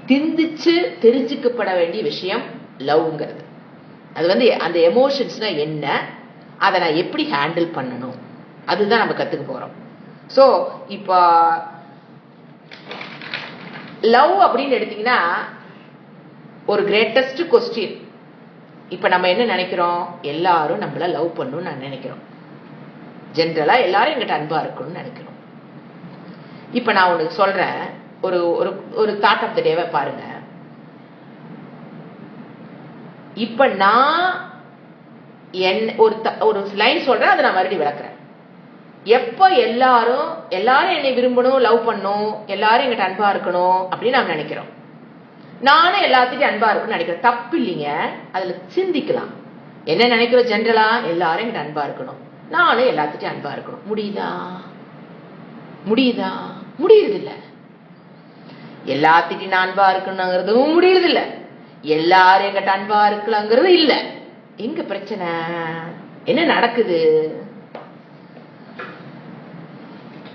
சிந்திச்சு தெரிஞ்சுக்கப்பட வேண்டிய விஷயம் லவ்ங்கிறது. அது அந்த எமோஷன்ஸ்னா என்ன, அதை நான் எப்படி ஹேண்டில் பண்ணணும், அதுதான் நம்ம கத்துக்க போறோம். சோ இப்ப லவ் அப்படின்னு எடுத்தீங்கன்னா ஒரு கிரேட்டஸ்ட் கொஸ்டின். இப்ப நம்ம என்ன நினைக்கிறோம், எல்லாரும் நம்மள லவ் பண்ணணும்னு நான் நினைக்கிறோம். ஜென்ரலா எல்லாரும் எங்கிட்ட அன்பா இருக்கணும்னு நினைக்கிறோம். இப்ப நான் உனக்கு சொல்றேன், ஒரு ஒரு தாட் ஆஃப் த டேவை பாருங்க. இப்ப நான் ஒரு லைன் சொல்றேன், அதை நான் மறுபடியும் விளக்குறேன். எப்ப எல்லாரும் என்னை விரும்பணும், லவ் பண்ணும், எல்லாரும் எங்கிட்ட அன்பா இருக்கணும் அப்படின்னு நாம் நினைக்கிறோம். நானும் எல்லாத்துக்கும் அன்பா இருக்குன்னு நினைக்கிறேன். தப்பு இல்லைங்க, அதுல சிந்திக்கலாம். என்ன நினைக்கிறோம் ஜென்ரலா, எல்லாரும் எங்கிட்ட அன்பா இருக்கணும், நானும் எல்லாத்துக்கும் அன்பா இருக்கணும். முடியுதா? முடியுறது இல்ல. எல்லாத்துக்கும் நான் அன்பா இருக்கணுங்கிறதும் முடியுறது இல்ல, எல்லாரும் எங்கிட்ட அன்பா இருக்கலாங்கிறது இல்ல. எங்க பிரச்சனை, என்ன நடக்குது?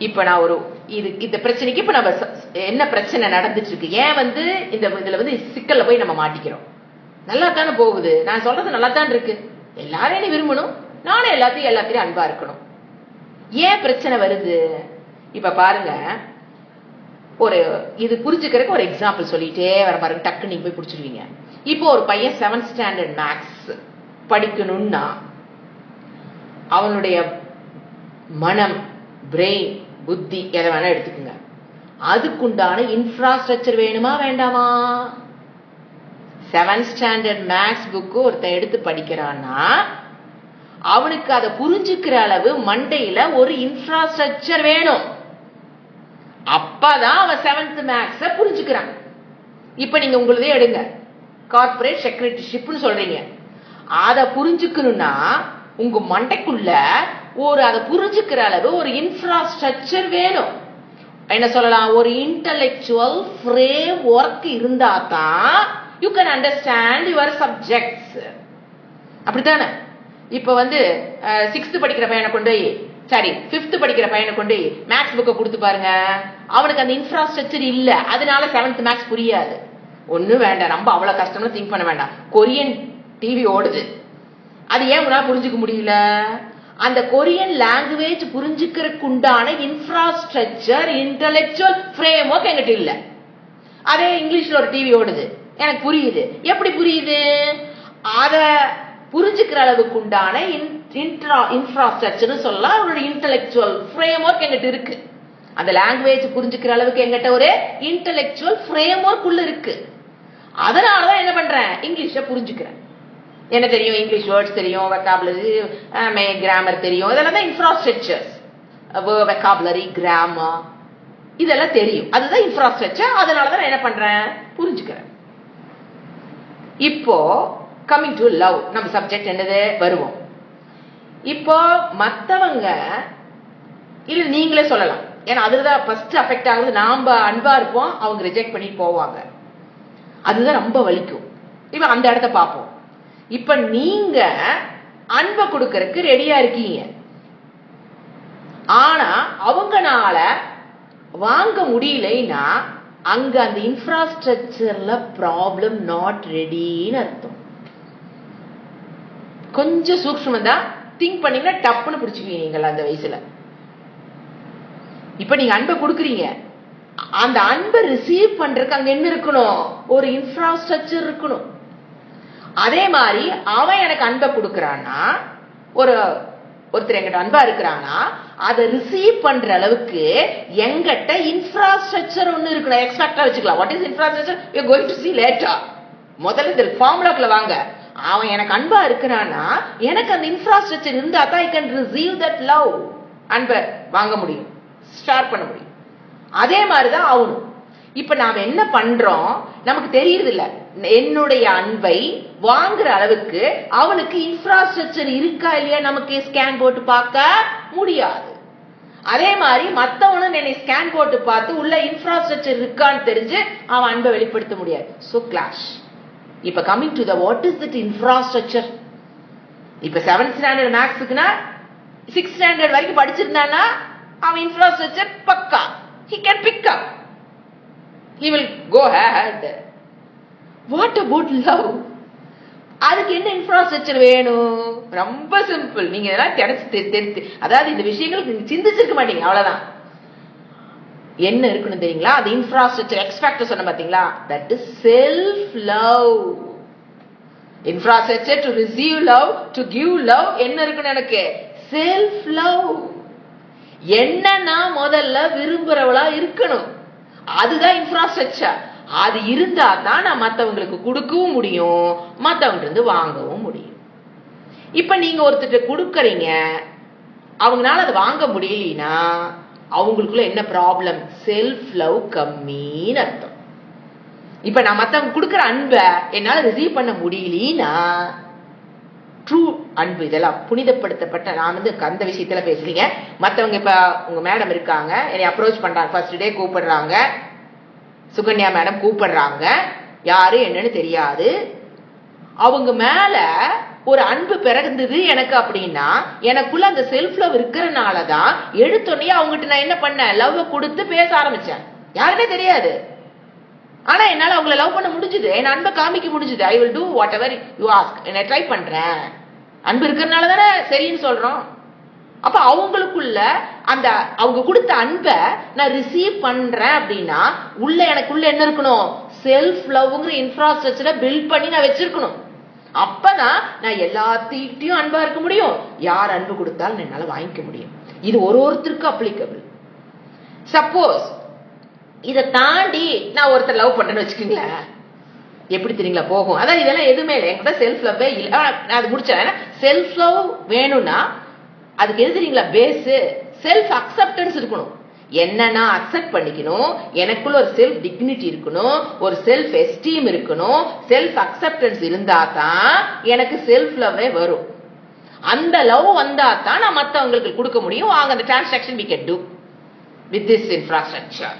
இப்ப நான் இந்த பிரச்சனைக்கு இப்ப நம்ம என்ன பிரச்சனை நடந்துட்டு இருக்கு, ஏன் இதுல சிக்கல்ல போய் நம்ம மாட்டிக்கிறோம். நல்லா தானே போகுது, நான் சொல்றது நல்லா தான் இருக்கு, எல்லாரும் என்ன விரும்பணும், நானும் எல்லாத்தையும் அன்பா இருக்கணும். ஏன் பிரச்சனை வருது? இப்ப பாருங்க, இது புரிஞ்சுக்கிறதுக்கு ஒரு எக்ஸாம்பிள் சொல்லிட்டே வர பாருங்க, டக்கு நீங்க போய் புடிச்சிருவீங்க. இப்போ ஒரு பையன் 7th ஸ்டாண்டர்ட் மேக்ஸ் படிக்கணும்னா அவனுடைய மனம், பிரெயின், புத்தி எதை வேணா எடுத்துக்குங்க, அதுக்குண்டான இன்ஃப்ராஸ்ட்ரக்சர் வேணுமா வேண்டாமா? 7th ஸ்டாண்டர்ட் மேக்ஸ் புக்கு ஒருத்தன் எடுத்து படிக்கிறான்னா அவனுக்கு அதை புரிஞ்சுக்கிற அளவு மண்டையில ஒரு இன்ஃப்ராஸ்ட்ரக்சர் வேணும். அப்பதான் அவன் 7th மேக்ஸ புரிஞ்சுக்கிறான். இப்ப நீங்க உங்களதே எடுங்க, கார்பரேட் செக்ரட்டரிஷிப்னு சொல்றீங்க. அதை புரிஞ்சுக்கணும்னா உங்க மண்டைக்குள்ள அதை புரிஞ்சுக்கிற அளவு ஒரு இன்ஃப்ராஸ்ட்ரக்சர் வேணும். என்ன சொல்லலாம், ஒரு இன்டலெக்சுவல் ஃப்ரேம் ஒர்க் இருந்தா தான் you can understand your subjects. அப்படித்தானே? இப்ப வந்து 6th படிக்கிற பையனை கொண்டு போய், சாரி 5th படிக்கிற பையனை கொண்டு மேக்ஸ் புக்கை கொடுத்து பாருங்க, அவனுக்கு அந்த இன்ஃப்ராஸ்ட்ரக்சர் இல்ல, அதனால 7th மேக்ஸ் புரியாது. ஒண்ணும் வேண்டாம், ரொம்ப அவ்வளவு கஷ்டம்னு திங்க் பண்ண வேண்டாம். கொரியன் டிவி ஓடுது, அது ஏன் உங்களால புரிஞ்சுக்க முடியல? அந்த கொரியன் லாங்குவேஜ் புரிஞ்சுக்கிறதுக்கு உண்டான இன்ஃப்ராஸ்ட்ரக்சர், இன்டலெக்சுவல் ஃப்ரேம் ஒர்க் என்கிட்ட இல்ல. அதே இங்கிலீஷ்ல ஒரு டிவி ஓடுது, எனக்கு புரியுது. எப்படி புரியுது? அத புரிஞ்சுக்கிற அளவுக்கு உண்டான இன்ஃப்ராஸ்ட்ரக்சர் சொல்லலாம், அவரோட இன்டலெக்சுவல் ஃப்ரேம் ஒர்க் எங்கிட்ட இருக்கு. அந்த லாங்குவேஜ் புரிஞ்சுக்கிற அளவுக்கு எங்கிட்ட ஒரு இன்டலெக்சுவல் ஃப்ரேம் ஒர்க் உள்ள இருக்கு. அதனாலதான் என்ன பண்றேன், இங்கிலீஷ புரிஞ்சுக்கிறேன். என்ன தெரியும், இங்கிலீஷ் வேர்ட்ஸ் தெரியும், வெக்காபுலரி, கிராமர் தெரியும். இதெல்லாம் தான் இன்ஃப்ராஸ்ட்ரக்சர்ஸ். வெக்காபுலரி, கிராமர், இதெல்லாம் தெரியும். அதுதான் இன்ஃப்ராஸ்ட்ரக்சர். அதனாலதான் நான் என்ன பண்றேன், புரிஞ்சுக்கிறேன். இப்போ கமிங் டு லவ், நம்ம சப்ஜெக்ட் என்னது வருவோம். இப்போ மத்தவங்க இல்ல நீங்களே சொல்லலாம், ஏன்னா அதுதான் ஃபர்ஸ்ட் அஃபெக்ட் ஆகுது. நாம அன்பா இருப்போம், அவங்க ரிஜெக்ட் பண்ணி போவாங்க, அதுதான் ரொம்ப வலிக்கும். இப்ப அந்த இடத்த பார்ப்போம். இப்ப நீங்க அன்பை கொடுக்கறதுக்கு ரெடியா இருக்கீங்க, ஆனா அவங்கனால வாங்க முடியலைன்னா அங்க அந்த இன்ஃப்ராஸ்ட்ரக்சர்ல ப்ராப்ளம், நாட் ரெடின்னு அர்த்தம். கொஞ்சம் சூக்ஷ்மம் தான், திங்க் பண்ணீங்கன்னா டப்புன்னு பிடிச்சுக்குவீங்க அந்த வயசுல. இப்ப நீங்க அன்பை கொடுக்குறீங்க, அந்த அன்பை ரிசீவ் பண்றதுக்கு அங்க என்ன இருக்கணும், ஒரு இன்ஃப்ராஸ்ட்ரக்சர் இருக்கணும். அதே மாதிரி அவன் எனக்கு அன்பை கொடுக்கறான்னா, ஒருத்தர் எங்கிட்ட அன்பா இருக்கிறான்னா அதை ரிசீவ் பண்ற அளவுக்கு எங்கிட்ட இன்ஃப்ராஸ்ட்ரக்சர் ஒண்ணு இருக்கணும். எக்ஸ்ட்ரா வச்சுக்கலாம். What is infrastructure, you are going to see later. முதல்ல இந்த ஃபார்முலாக்குள்ள வாங்க. அவன் எனக்கு அன்பா இருக்கிறான்னா எனக்கு அந்த இன்ஃப்ராஸ்ட்ரக்சர் இருந்தா தான் I can receive that love. அன்பை வாங்க முடியும், ஷேர் பண்ண முடியும். அதே மாதிரிதான் அவனும். இப்ப நாம என்ன பண்றோம், நமக்கு தெரியுது இல்ல, என்னுடைய அன்பை வாங்குற அளவுக்கு அவனுக்கு இன்ஃப்ராஸ்ட்ரக்சர் இருக்கா இல்லையா நமக்கு ஸ்கேன் போட்டு பார்க்க முடியாது. அதே மாதிரி மத்தவனும் என்னை ஸ்கேன் போட்டு பார்த்து உள்ள இன்ஃப்ராஸ்ட்ரக்சர் இருக்கான்னு தெரிஞ்சு அவன் அன்பை வெளிப்படுத்த முடியாது. So clash. இப்ப coming to the what is that infrastructure. இப்ப 7th ஸ்டாண்டர்ட் மேக்ஸுக்குன்னா 6th ஸ்டாண்டர்ட் வரைக்கும் படிச்சிருந்தானா அவன் இன்ஃப்ராஸ்ட்ரக்சர் பக்கா, he can pick up, he will go ahead. What about love? அதுக்கு என்ன இன்ஃப்ராஸ்ட்ரக்சர் வேணும்? ரொம்ப சிம்பிள். நீங்க இதெல்லாம் தெரிஞ்சு, அதாவது இந்த விஷயங்களுக்கு நீங்க சிந்திச்சிருக்க மாட்டீங்க, அவ்வளவுதான். என்ன இருக்குன்னு தெரியுங்களா? அது இன்ஃப்ராஸ்ட்ரக்சர். எக்ஸ் ஃபேக்டர் சொன்ன பாத்தீங்களா, that is self love. Infrastructure to receive love, to give love. என்ன இருக்குன்னு எனக்கு செல்ஃப் லவ். என்ன நான் முதல்ல விரும்புறவளா இருக்கணும், அதுதான் இன்ஃப்ராஸ்ட்ரக்சர். அது இருந்தா தான் நான் மத்தவங்களுக்கு கொடுக்கவும் முடியும், மத்தவங்க இருந்து வாங்கவும் முடியும். இப்ப நீங்க ஒருத்தர் கொடுக்கறீங்க, அவங்களால அதை வாங்க முடியலனா அவங்களுக்குள்ள என்ன ப்ராப்ளம், செல்ஃப் லவ் கம்மின்னு அர்த்தம். இப்ப நான் மத்தவங்க கொடுக்கற அன்பை என்னால ரிசீவ் பண்ண முடியலனா ட்ரூ அன்பு, இதெல்லாம் புனிதப்படுத்தப்பட்ட, நான் வந்து அந்த விஷயத்துல பேசுறீங்க. மத்தவங்க இப்ப உங்க மேடம் இருக்காங்க, என்னை அப்ரோச் பண்றாங்க, ஃபர்ஸ்ட் டே கூப்பிடுறாங்க, சுகன்யா மேடம் கூப்பிடுறாங்க, யாரு என்னன்னு தெரியாது, அவங்க மேல ஒரு அன்பு பிறந்தது எனக்கு அப்படின்னா எனக்குள்ள அந்த செல்ஃப் லவ் இருக்கிறனாலதான் எடுத்தோடனே அவங்ககிட்ட நான் என்ன பண்ணேன், லவ் கொடுத்து பேச ஆரம்பிச்சேன். யாருமே தெரியாது, ஆனா என்னால அவங்களை லவ் பண்ண முடிஞ்சது, என் அன்பை காமிக்க முடிஞ்சது. I will do what ever you ask, என்ன ட்ரை பண்றேன். அன்பு இருக்கிறதுனால தானே சரின்னு சொல்றோம். அப்ப அவங்களுக்குள்ள அந்த அவங்க கொடுத்த அன்பை நான் ரிசீவ் பண்றேன் அப்படின்னா உள்ள எனக்குள்ள என்ன இருக்கணும், செல்ஃப் லவ்ங்கிற இன்ஃப்ராஸ்ட்ரக்சரை பில்ட் பண்ணி நான் வச்சிருக்கணும். அப்பதான் நான் எல்லாத்திட்டையும் அன்பா இருக்க முடியும், யார் அன்பு கொடுத்தாலும் என்னால வாங்கிக்க முடியும். இது ஒருத்தருக்கு அப்ளிகபிள். சப்போஸ் இதை தாண்டி நான் ஒருத்தர் லவ் பண்றேன்னு வச்சுக்கீங்களேன், எப்படி தெரியுங்களா போகும். அதான் இதெல்லாம் எதுவுமே இல்லை, என்கிட்ட செல்ஃப் லவ்வே இல்லை. நான் அது முடிச்சேன். செல்ஃப் லவ் வேணும்னா அதுக்கு எது தெரியுங்களா பேஸ், செல்ஃப் அக்செப்டன்ஸ் இருக்கணும். என்னன்னா அக்செப்ட் பண்ணிக்கணும், எனக்குள்ள ஒரு செல்ஃப் டிக்னிட்டி இருக்கணும், ஒரு செல்ஃப் எஸ்டீம் இருக்கணும். செல்ஃப் அக்செப்டன்ஸ் இருந்தா தான் எனக்கு செல்ஃப் லவ்வே வரும். அந்த லவ் வந்தா தான் நான் மற்றவங்களுக்கு கொடுக்க முடியும். வாங்க அந்த transaction we can do with this infrastructure.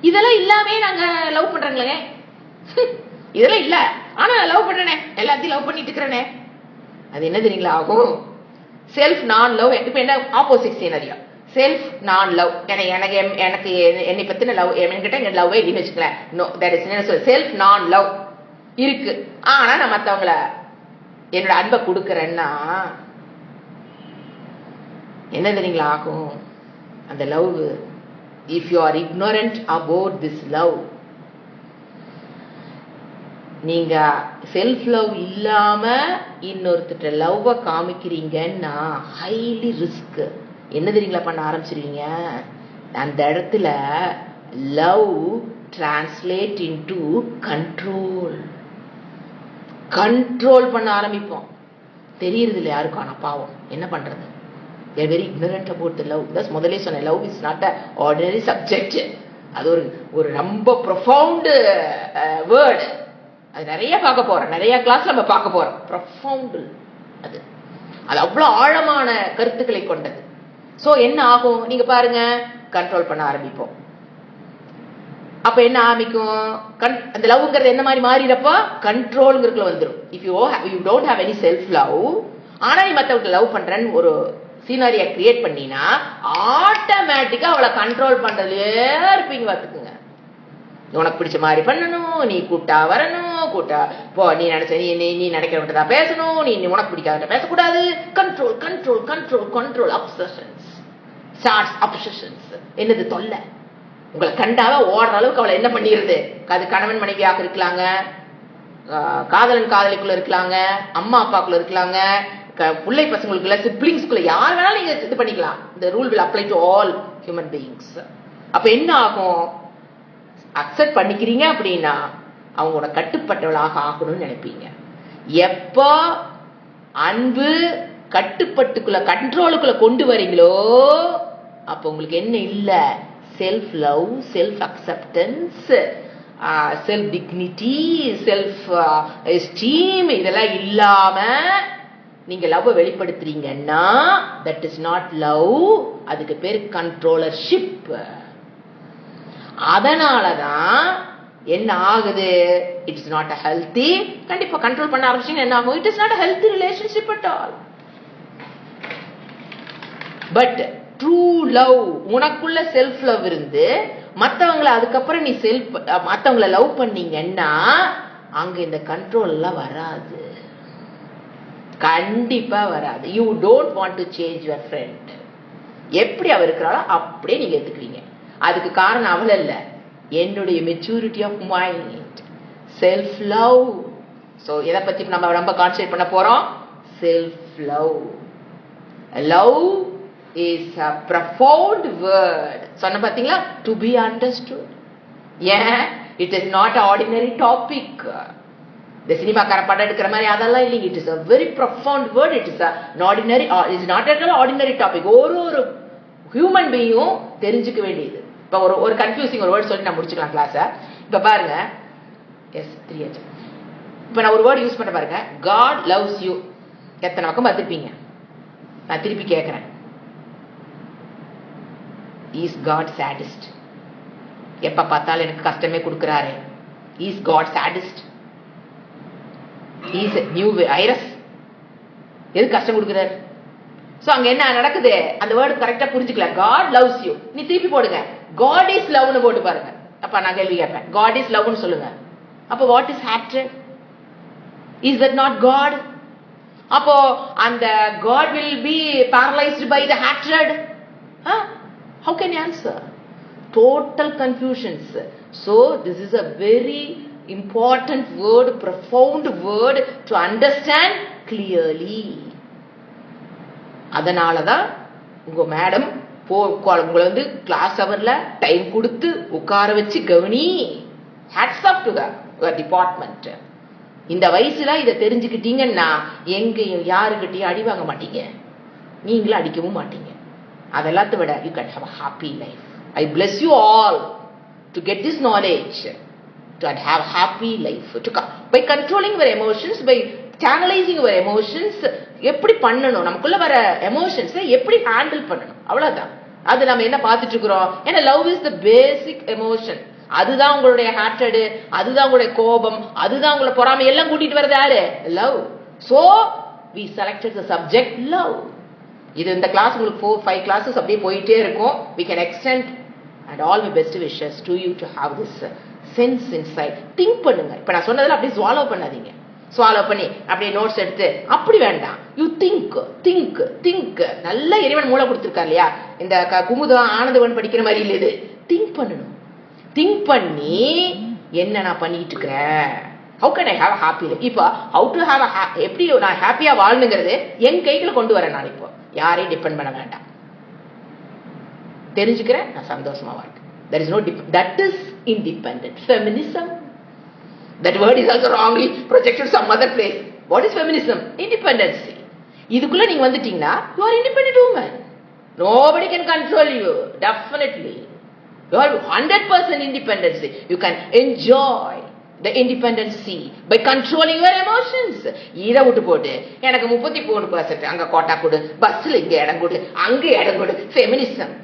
இதெல்லாம் இல்லாமே நாங்க லவ் பண்றோங்களே, இதெல்லாம் இல்ல, ஆனா நான் லவ் பண்றேனே, எல்லாத்தையும் லவ் பண்ணிட்டு இருக்கிறேனே, அது என்ன தெரியுங்களா ஆகும்? செல்ஃப் நான் லவ். இப்ப என்ன ஆப்போசிட் சீனரியா? செல்ஃப் நான் லவ். எனக்கு என்னை பத்தின லவ் என்கிட்ட லவ் இல்லைன்னு வச்சுக்கலேன். நோ, தட் இஸ் செல்ஃப் நான் லவ் இருக்கு. ஆனா நான் மத்தவங்கள என்னோட அன்பை கொடுக்கறேன்னா என்ன தெரியுங்களா ஆகும்? அந்த love, if you are ignorant about this love, நீங்க செல்ஃப் லவ் இல்லாம இன்னொருத்தட்ட லவ் காமிக்கிறீங்கன்னா ஹைலி ரிஸ்க். என்ன தெரியுங்களா பண்ண ஆரம்பிச்சிருவீங்க? அந்த இடத்துல love translate into control. Control பண்ண ஆரம்பிப்போம். தெரியறது இல்லை யாருக்கும். ஆனா பாவம் என்ன பண்றது? they are very ignorant about the love. That's முதல்ல சொன்ன love is not a ordinary subject. அது ஒரு ரொம்ப profound word. அது நிறைய பார்க்க போறோம், நிறைய கிளாஸ்ல நம்ம பார்க்க போறோம். profound அது அவ்வளவு ஆழமான கருத்துக்களை கொண்டது. சோ என்ன ஆகும்? நீங்க பாருங்க, கண்ட்ரோல் பண்ண ஆரம்பிப்போம். அப்ப என்ன ஆரம்பிக்கும்? அந்த லவ்ங்கிறது என்ன மாதிரி மாறிடப்போ கண்ட்ரோல்ங்கிறதுல வந்துடும். If you don't have any self love, ஆனா நீ மத்தவங்க லவ் பண்றேன்னு ஒரு சீனரியை கிரியேட் பண்ணினா ஆட்டோமேட்டிக்கா அவளை கண்ட்ரோல் பண்றதுலே இருப்பீங்க. பார்த்துக்குங்க, உனக்கு பிடிச்ச மாதிரி பண்ணணும், நீ கூட்டா வரணும், கூட்டா போ, நீ நினைச்ச நீ நினைக்கிறவங்க தான் பேசணும், நீ உனக்கு பிடிக்காத பேசக்கூடாது. Control control control control. Obsessions starts. Obsessions என்னது? தொல்லை. உங்களை கண்டாவ ஓடுற அளவுக்கு அவளை என்ன பண்ணிடுது? அது கணவன் மனைவியாக இருக்கலாங்க, காதலன் காதலிக்குள்ள இருக்கலாங்க, அம்மா அப்பாக்குள்ள இருக்கலாங்க, பிள்ளை பசங்களுக்குள்ள, சிப்ளிங்ஸ்குள்ள, யார் வேணாலும் நீங்க இது பண்ணிக்கலாம். இந்த rule will apply to all human beings. அப்ப என்ன ஆகும்? அக்செப்ட் பண்ணிக்கிறீங்க அப்படின்னா அவங்களோட கட்டுப்பட்டவளாக ஆகணும்னு நினைப்பீங்க. எப்போ அன்பு கட்டுப்பட்டுக்குள்ள கண்ட்ரோலுக்குள்ள கொண்டு வரீங்களோ அப்ப உங்களுக்கு என்ன இல்ல? Self love, self acceptance, self dignity, self esteem இதெல்லாம் இல்லாம நீங்க லவ் வெளிப்படுத்துறீங்கன்னா தட் இஸ் நாட் லவ். அதுக்கு பேர் கண்ட்ரோலர்ஷிப். அதனாலதான் என்ன ஆகுது? It is not a healthy. கண்டிப்பா கண்ட்ரோல் பண்ண ஆரம்பிச்சீங்க என்ன ஆகும்? It is not a healthy relationship at all. But true love, உனக்குள்ள செல்ஃப் லவ் இருந்து மத்தவங்களை அதுக்கப்புறம் நீ மத்தவங்களை லவ் பண்ணீங்கன்னா அங்க இந்த கண்ட்ரோல் எல்லாம் வராது, கண்டிப்பா வராது. You don't want to change your friend. எப்படி அவ இருக்கிறாளோ அப்படியே நீங்க எடுத்துக்கிறீங்க. அதுக்கு காரணம் அவள் அல்ல, என்னுடைய maturity of mind, self love. So எதை பத்தி நம்ம ரொம்ப கான்சென்ட்ரேட் பண்ண போறோம்? Self love. Love is a profound word. சொன்ன பாத்தீங்களா? To be understood. Yeah, it is not an ordinary topic. இந்த சினிமாக்கார படம் எடுக்கிற மாதிரி அதெல்லாம் இல்லைங்க. It is a very profound word. It is an ordinary, it is not at all ordinary topic. ஒரு human பீயிங்கும் தெரிஞ்சுக்க வேண்டியது. இப்ப ஒரு கன்ஃபியூசிங் ஒரு வேர்ட் சொல்லி நான் முடிச்சுக்கலாம் கிளாஸ. இப்ப பாருங்க, எஸ் 3H. இப்ப நான் ஒரு வேர்ட் யூஸ் பண்ண பாருங்க, God loves you. எத்தனை பக்கம் பார்த்திருப்பீங்க? நான் திருப்பி கேட்கிறேன், is God sadist? எப்ப பார்த்தாலும் எனக்கு கஷ்டமே கொடுக்கிறாரே, is God sadist? is new virus? எது கஷ்டம் கொடுக்கிறார்? சோ அங்க என்ன நடக்குது? அந்த வேர்டு கரெக்டா புரிஞ்சுக்கல. God loves you, நீ திருப்பி போடுங்க, God is love னு போட்டு பாருங்க. அப்ப நான் கேள்வி கேட்பேன், God is love னு சொல்லுங்க. அப்ப what is hatred? Is that not God? அப்போ அந்த God will be paralyzed by the hatred? How can you answer? Total confusions. So this is a very important word, profound word to understand clearly. அதனாலதான் உங்க madam உங்களை வந்து class அவர்ல time கொடுத்து உட்கார வச்சு கவனி. Hats off to your department. இந்த வயசுல இதை தெரிஞ்சுக்கிட்டீங்கன்னா எங்கேயும் யாருக்கிட்டையும் அடி வாங்க மாட்டீங்க, நீங்களும் அடிக்கவும் மாட்டீங்க. அதெல்லாத்த விட you can have a happy life. I bless you all to get this knowledge, to have happy life, by controlling your emotions, by channelizing your emotions. எப்படி பண்ணணும், நமக்குள்ள வர எமோஷன்ஸ் எப்படி ஹேண்டில் பண்ணணும், அவ்வளவுதான். அது நம்ம என்ன பார்த்துட்டு இருக்கிறோம்? ஏன்னா love is the basic emotion. அதுதான் உங்களுடைய ஹேட்ரட், அதுதான் உங்களுடைய கோபம், அதுதான் உங்களை பொறாமை எல்லாம் கூட்டிட்டு வரது யாரு? Love. So we selected the subject love. இது இந்த கிளாஸ் உங்களுக்கு 4-5 classes அப்படியே போயிட்டே இருக்கும். We can extend, and all my best wishes to you to have this sense inside. Think பண்ணுங்க. இப்ப நான் சொன்னதெல்லாம் அப்படியே swallow பண்ணாதீங்க. swallow பண்ணி அப்படியே நோட்ஸ் எடுத்து அப்படி வேண்டாம். You think. நல்ல இறைவன் மூளை கொடுத்துருக்கா இல்லையா? இந்த குமுதம் ஆனந்தவன் படிக்கிற மாதிரி இல்லை, இது திங்க் பண்ணணும். திங்க் பண்ணி என்ன நான் பண்ணிட்டு இருக்கிறேன், how can I have a happy life. இப்போ ஹவு டு ஹாவ் எப்படி நான் ஹாப்பியா வாழணுங்கிறது என் கைகளை கொண்டு வரேன். நான் இப்போ யாரையும் டிபெண்ட் பண்ண வேண்டாம். தெரிஞ்சுக்கிறேன், நான் சந்தோஷமா வாழ்க்கை. There is no that is independent feminism. That word is also wrongly projected some other place. What is feminism? Independency. இதுக்குள்ள நீங்க வந்துட்டீங்கன்னா you are independent woman. Nobody can control you. Definitely. You are 100% independency. You can enjoy the independency by controlling your emotions. இதை விட்டு போட்டு எனக்கு 33% அங்க quota கொடு, பஸ்ல இங்க இடம் கொடு, அங்க இடம் கொடு, ஃபெமினிசம்,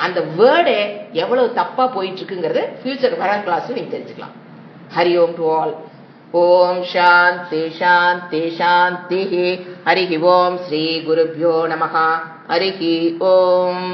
அந்த வேர்டே எவ்வளவு தப்பா போயிட்டு இருக்குங்கிறது ஃபியூச்சர் வர கிளாஸ்ல நீங்க தெரிஞ்சுக்கலாம். ஹரி ஓம் டு ஆல். ஓம் சாந்தி சாந்தி சாந்தி. ஹரி ஓம். ஸ்ரீ குருப்யோ நமஹ. ஹரி ஓம்.